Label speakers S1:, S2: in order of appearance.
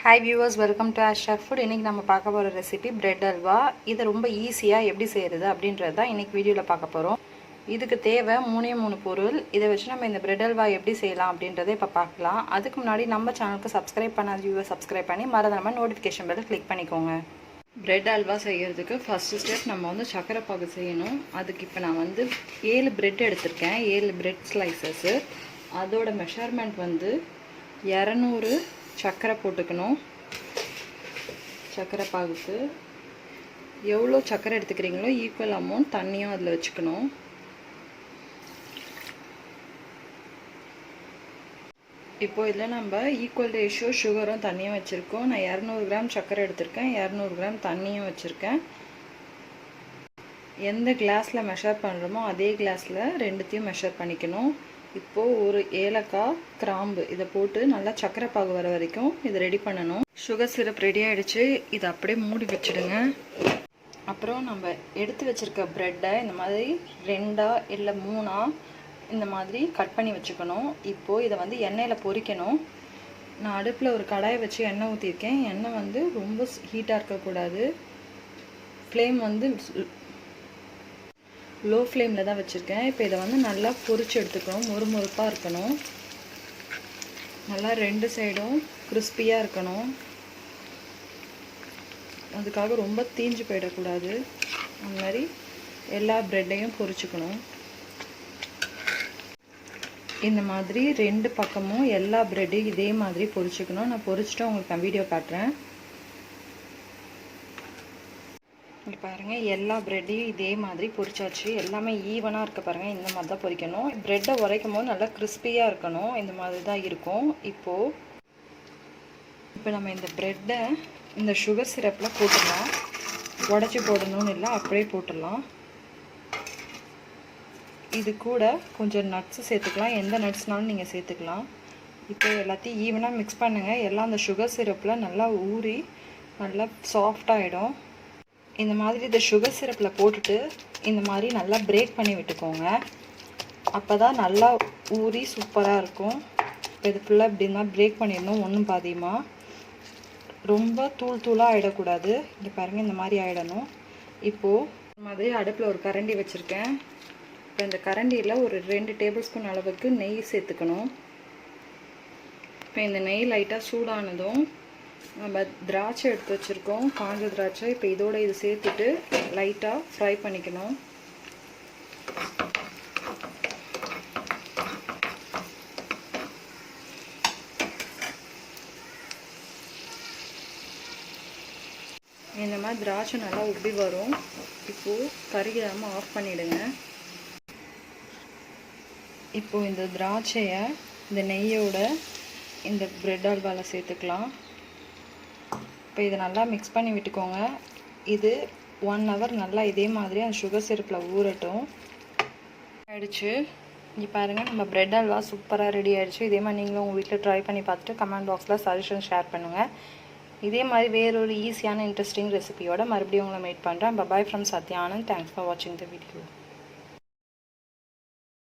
S1: Hi viewers, welcome to hashtagfood. இன்னைக்கு நம்ம பார்க்க போற ரெசிபி பிரெட் அல்வா. இது ரொம்ப ஈஸியா எப்படி செய்யறது அப்படின்றத தான் இன்னைக்கு வீடியோல பார்க்க போறோம். இதுக்கு தேவை 3 பொருள். இத வச்சு நம்ம இந்த பிரெட் அல்வா எப்படி செய்யலாம் அப்படின்றதை இப்ப பார்க்கலாம். அதுக்கு முன்னாடி நம்ம சேனலுக்கு Subscribe பண்ணாத viewers Subscribe பண்ணி மறக்காம நோட்டிஃபிகேஷன் பெல் கிளிக் பண்ணிக்கோங்க. பிரெட் அல்வா செய்யிறதுக்கு ஃபர்ஸ்ட் ஸ்டெப் நம்ம வந்து சக்கரை பாகு செய்யணும். அதுக்கு இப்ப நான் வந்து 7 பிரெட் எடுத்துர்க்கேன். 7 bread slices. அதோட மெஷர்மென்ட் வந்து 200 சக்கரை போட்டுக்கணும். சக்கரை பாகுக்கு எவ்வளோ சக்கரை எடுத்துக்கிறீங்களோ ஈக்குவல் அமௌண்ட் தண்ணியும் அதில் வச்சுக்கணும். இப்போ இதில் நம்ம ஈக்குவல் ரேஷியோ சுகரும் தண்ணியும் வச்சுருக்கோம். நான் 200 கிராம் சக்கரை எடுத்திருக்கேன், 200 கிராம் தண்ணியும் வச்சுருக்கேன். எந்த கிளாஸில் மெஷர் பண்ணுறோமோ அதே கிளாஸில் ரெண்டுத்தையும் மெஷர் பண்ணிக்கணும். இப்போது ஒரு ஏலக்காய், கிராம்பு இதை போட்டு நல்லா சக்கரை பாகு வர வரைக்கும் இதை ரெடி பண்ணணும். சுகர் சிரப் ரெடி ஆகிடுச்சு. இதை அப்படியே மூடி வச்சுடுங்க. அப்புறம் நம்ம எடுத்து வச்சுருக்க ப்ரெட்டை இந்த மாதிரி 2 இல்லை 3 இந்த மாதிரி கட் பண்ணி வச்சுக்கணும். இப்போது இதை வந்து எண்ணெயில் பொரிக்கணும். நான் அடுப்பில் ஒரு கடாயை வச்சு எண்ணெய் ஊற்றிருக்கேன். எண்ணெய் வந்து ரொம்ப ஹீட்டாக இருக்கக்கூடாது. ஃப்ளேம் வந்து லோ ஃப்ளேமில் தான் வச்சுருக்கேன். இப்போ இதை வந்து நல்லா பொரிச்சு எடுத்துக்கணும். மொறுமொறுப்பாக இருக்கணும். நல்லா 2 சைடும் கிறிஸ்பியாக இருக்கணும். அதுக்காக ரொம்ப தீஞ்சு போயிடக்கூடாது. அந்த மாதிரி எல்லா ப்ரெட்டையும் பொரிச்சுக்கணும். இந்த மாதிரி 2 பக்கமும் எல்லா ப்ரெட்டையும் இதே மாதிரி பொரிச்சுக்கணும். நான் பொரிச்சுட்டு உங்களுக்கு நான் வீடியோ காட்டுறேன். இங்கே பாருங்கள், எல்லா ப்ரெட்டையும் இதே மாதிரி பொரிச்சாச்சு. எல்லாமே ஈவனாக இருக்க பாருங்கள். இந்த மாதிரி தான் பொரிக்கணும். ப்ரெட்டை உரைக்கும் போது நல்லா கிறிஸ்பியாக இருக்கணும். இந்த மாதிரி தான் இருக்கும். இப்போ நம்ம இந்த ப்ரெட்டை இந்த சுகர் சிரப்பில் போட்டுடலாம். உடச்சி போடணும்னு இல்லை, அப்படியே போட்டுடலாம். இது கூட கொஞ்சம் நட்ஸு சேர்த்துக்கலாம். எந்த நட்ஸ்னாலும் நீங்கள் சேர்த்துக்கலாம். இப்போ எல்லாத்தையும் ஈவனாக மிக்ஸ் பண்ணுங்கள். எல்லாம் அந்த சுகர் சிரப்பில் நல்லா ஊறி நல்லா சாஃப்டாகிடும். இந்த மாதிரி இந்த சுகர் சிரப்பில் போட்டுட்டு இந்த மாதிரி நல்லா பிரேக் பண்ணி விட்டுக்கோங்க. அப்போ தான் நல்லா ஊறி சூப்பராக இருக்கும். இப்போ இது ஃபுல்லாக இப்படி இருந்தால் பிரேக் பண்ணிடணும். ஒன்றும் பாதியமாக ரொம்ப தூளாக ஆகிடக்கூடாது. இங்கே பாருங்கள், இந்த மாதிரி ஆகிடணும். இப்போது இந்த மாதிரி அடுப்பில் ஒரு கரண்டி வச்சுருக்கேன். இப்போ இந்த கரண்டியில் ஒரு 2 டேபிள் ஸ்பூன் அளவுக்கு நெய் சேர்த்துக்கணும். இப்போ இந்த நெய் லைட்டாக சூடானதும் நம்ம திராட்சை எடுத்து வச்சுருக்கோம், காஞ்ச திராட்சை. இப்போ இதோட இது சேர்த்துட்டு லைட்டாக ஃப்ரை பண்ணிக்கணும். இந்த மாதிரி திராட்சை நல்லா உப்பி வரும். இப்போது கருகிடாமல் ஆஃப் பண்ணிவிடுங்க. இப்போது இந்த திராட்சையை இந்த நெய்யோட இந்த பிரெட் அல்வாவில் சேர்த்துக்கலாம். இப்போ இதை நல்லா மிக்ஸ் பண்ணி விட்டுக்கோங்க. இது 1 hour நல்லா இதே மாதிரி அந்த சுகர் சிரப்பில் ஊறட்டும். ஆயிடுச்சு. இங்கே பாருங்கள், நம்ம பிரெட் அல்வா சூப்பராக ரெடி ஆகிடுச்சு. இதே மாதிரி நீங்களும் உங்கள் வீட்டில் ட்ரை பண்ணி பார்த்துட்டு கமெண்ட் பாக்ஸில் சஜஷன் ஷேர் பண்ணுங்கள். இதே மாதிரி வேறொரு ஈஸியான இன்ட்ரெஸ்டிங் ரெசிபியோட மறுபடியும் உங்களை மீட் பண்ணுறேன். Bye bye from Sathya. Thanks for வாட்சிங் த வீடியோ.